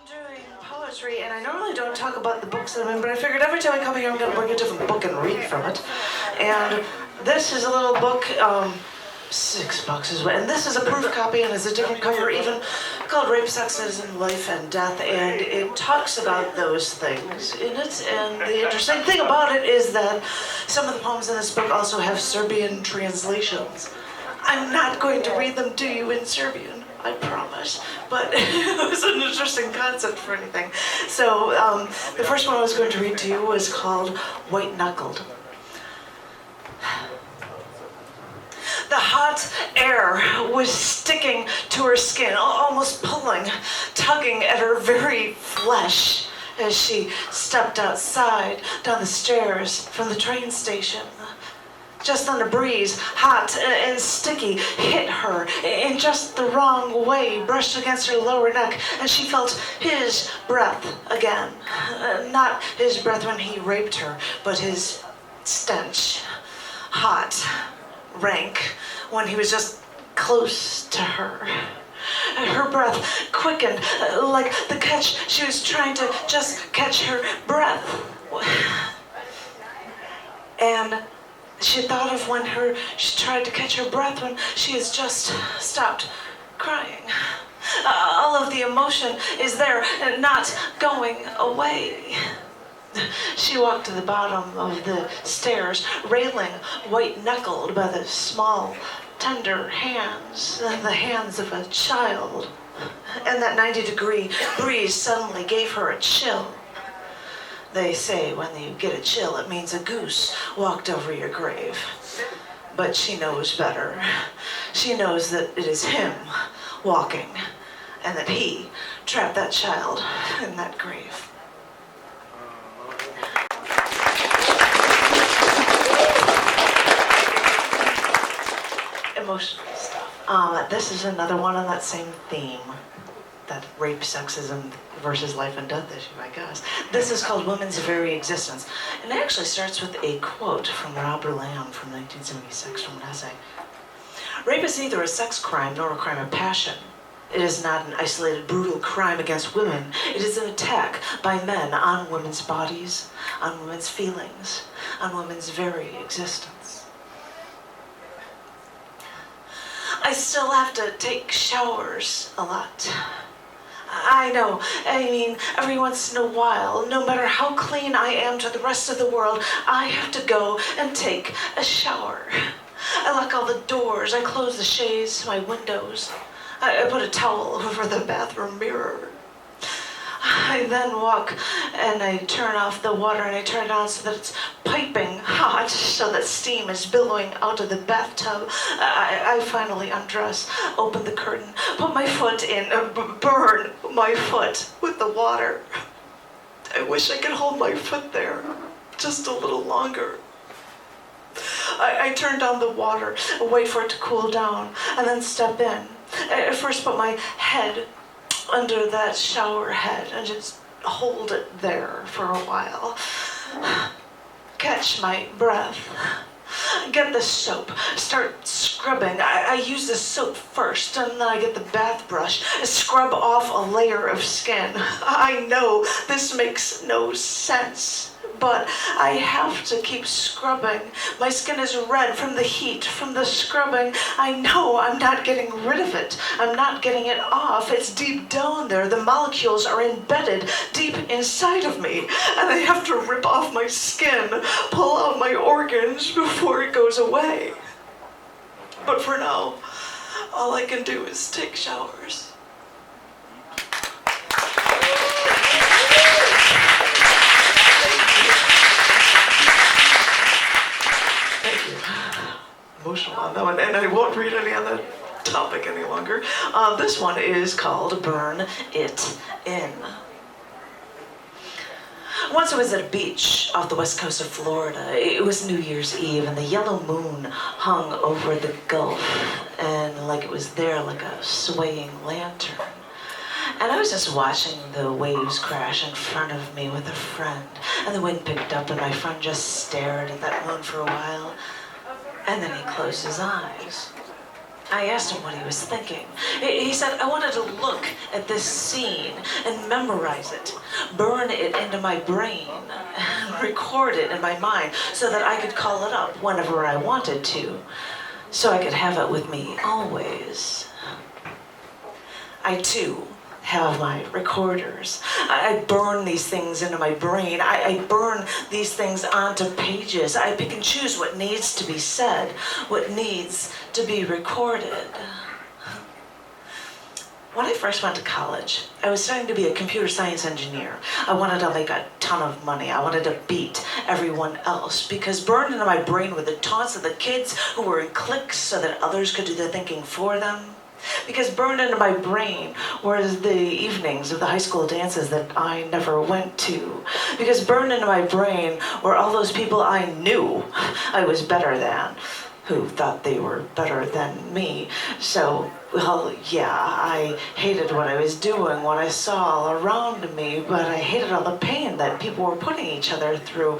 doing poetry, and I normally don't talk about the books that I'm in, but I figured every time I come here I'm going to bring a different book and read from it. And this is a little book, $6 is what, and this is a proof copy and it's a different cover even, called Rape, Sexisn, Life and Death, and it talks about those things in it. And the interesting thing about it is that some of the poems in this book also have Serbian translations. I'm not going to read them to you in Serbian, I promise, but it was an interesting concept for anything. So the first one I was going to read to you was called Whiteknuckled. The hot air was sticking to her skin, almost pulling, tugging at her very flesh as she stepped outside, down the stairs from the train station. Just then a breeze, hot and sticky, hit her in just the wrong way, brushed against her lower neck, and she felt his breath again. Not his breath when he raped her, but his stench. Hot, rank, when he was just close to her. Her breath quickened, like the catch. She was trying to just catch her breath. And she thought of when she tried to catch her breath when she has just stopped crying. All of the emotion is there and not going away. She walked to the bottom of the stairs, railing white-knuckled by the small, tender hands, the hands of a child. And that 90-degree breeze suddenly gave her a chill. They say when you get a chill, it means a goose walked over your grave. But she knows better. She knows that it is him walking, and that he trapped that child in that grave. Emotional stuff. This is another one on that same theme. That rape, sexism versus life and death issue, I guess. This is called Woman's Very Existence. And it actually starts with a quote from Robert Lamb from 1976 from an essay. Rape is neither a sex crime nor a crime of passion. It is not an isolated, brutal crime against women. It is an attack by men on women's bodies, on women's feelings, on women's very existence. I still have to take showers a lot. I know, every once in a while, no matter how clean I am to the rest of the world, I have to go and take a shower. I lock all the doors, I close the shades, my windows. I put a towel over the bathroom mirror. I then walk and I turn off the water and I turn it on so that it's piping hot, so that steam is billowing out of the bathtub. I finally undress, open the curtain, put my foot in, burn my foot with the water. I wish I could hold my foot there just a little longer. I turn down the water, wait for it to cool down, and then step in. I first put my head under that shower head and just hold it there for a while. Catch my breath. Get the soap. Start scrubbing. I use the soap first, and then I get the bath brush. Scrub off a layer of skin. I know this makes no sense, but I have to keep scrubbing. My skin is red from the heat, from the scrubbing. I know I'm not getting rid of it. I'm not getting it off. It's deep down there. The molecules are embedded deep inside of me, and I have to rip off my skin, pull out my organs before it goes away. But for now, all I can do is take showers. Emotional on that one, and I won't read any on that topic any longer. This one is called Burn It In. Once I was at a beach off the west coast of Florida. It was New Year's Eve, and the yellow moon hung over the Gulf, and like it was there like a swaying lantern. And I was just watching the waves crash in front of me with a friend, and the wind picked up, and my friend just stared at that moon for a while. And then he closed his eyes. I asked him what he was thinking. He said, I wanted to look at this scene and memorize it, burn it into my brain, record it in my mind so that I could call it up whenever I wanted to, so I could have it with me always. I too have my recorders. I burn these things into my brain. I burn these things onto pages. I pick and choose what needs to be said, what needs to be recorded. When I first went to college, I was studying to be a computer science engineer. I wanted to make a ton of money. I wanted to beat everyone else, because burned into my brain were the taunts of the kids who were in cliques so that others could do the thinking for them. Because burned into my brain were the evenings of the high school dances that I never went to. Because burned into my brain were all those people I knew I was better than, who thought they were better than me. So, well, yeah, I hated what I was doing, what I saw all around me, but I hated all the pain that people were putting each other through.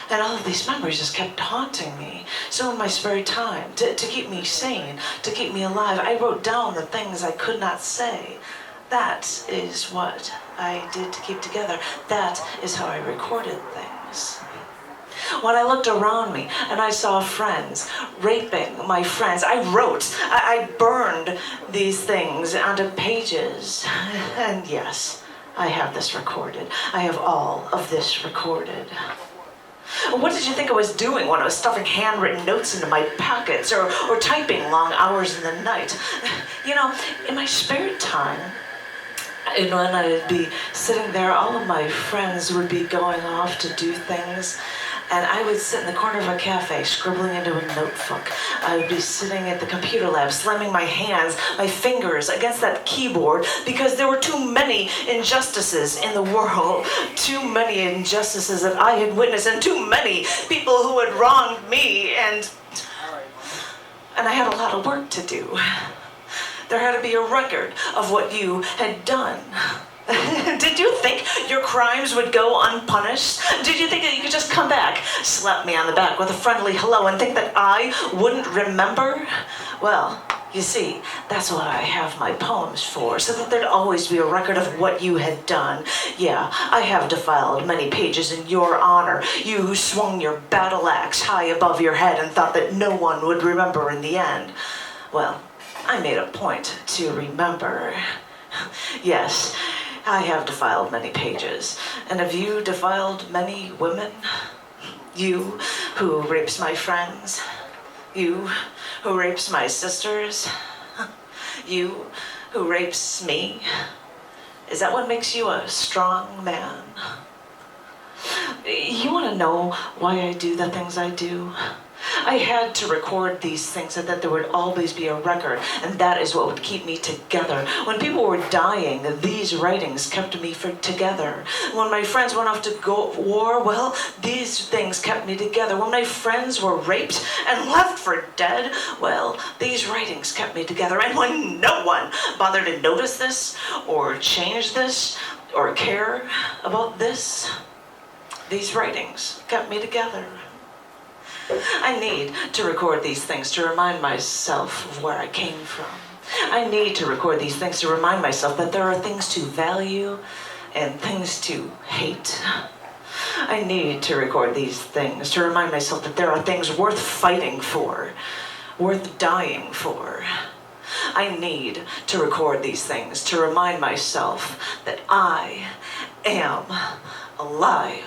And all of these memories just kept haunting me. So in my spare time, to keep me sane, to keep me alive, I wrote down the things I could not say. That is what I did to keep together. That is how I recorded things. When I looked around me and I saw friends raping my friends, I wrote, I burned these things onto pages. And yes, I have this recorded. I have all of this recorded. What did you think I was doing when I was stuffing handwritten notes into my pockets or typing long hours in the night? You know, in my spare time, and when I'd be sitting there, all of my friends would be going off to do things, and I would sit in the corner of a cafe scribbling into a notebook. I would be sitting at the computer lab, slamming my hands, my fingers against that keyboard, because there were too many injustices in the world, too many injustices that I had witnessed, and too many people who had wronged me, and I had a lot of work to do. There had to be a record of what you had done. Did you think your crimes would go unpunished? Did you think that you could just come back, slap me on the back with a friendly hello, and think that I wouldn't remember? Well, you see, that's what I have my poems for, so that there'd always be a record of what you had done. Yeah, I have defiled many pages in your honor, you who swung your battle axe high above your head and thought that no one would remember in the end. Well, I made a point to remember. Yes, I have defiled many pages. And have you defiled many women? You who rapes my friends? You who rapes my sisters? You who rapes me? Is that what makes you a strong man? You want to know why I do the things I do? I had to record these things so that there would always be a record, and that is what would keep me together. When people were dying, these writings kept me together. When my friends went off to war, well, these things kept me together. When my friends were raped and left for dead, well, these writings kept me together. And when no one bothered to notice this, or change this, or care about this, these writings kept me together. I need to record these things to remind myself of where I came from. I need to record these things to remind myself that there are things to value and things to hate. I need to record these things to remind myself that there are things worth fighting for, worth dying for. I need to record these things to remind myself that I am alive.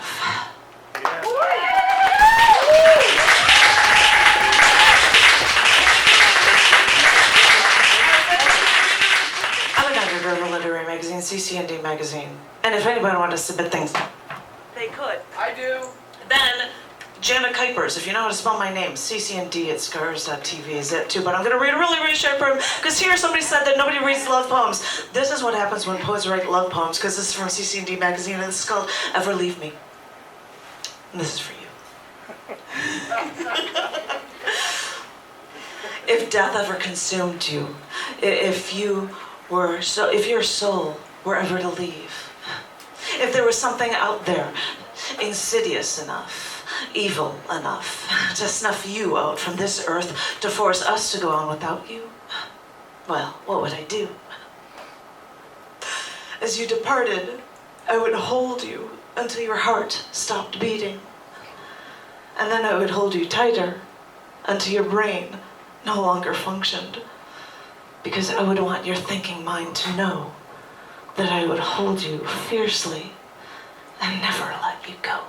I'm an editor of a literary magazine, cc&d magazine. And if anybody wanted to submit things, they could. I do. Then Janet Kuypers, if you know how to spell my name, cc&d at scars.tv is it too. But I'm going to read a really, really short poem, because here somebody said that nobody reads love poems. This is what happens when poets write love poems, because this is from cc&d magazine, and this is called Ever Leave Me. And this is for you. If death ever consumed you, if your soul were ever to leave, if there was something out there insidious enough, evil enough to snuff you out from this earth, to force us to go on without you, well, what would I do? As you departed, I would hold you until your heart stopped beating. And then I would hold you tighter until your brain no longer functioned. Because I would want your thinking mind to know that I would hold you fiercely and never let you go.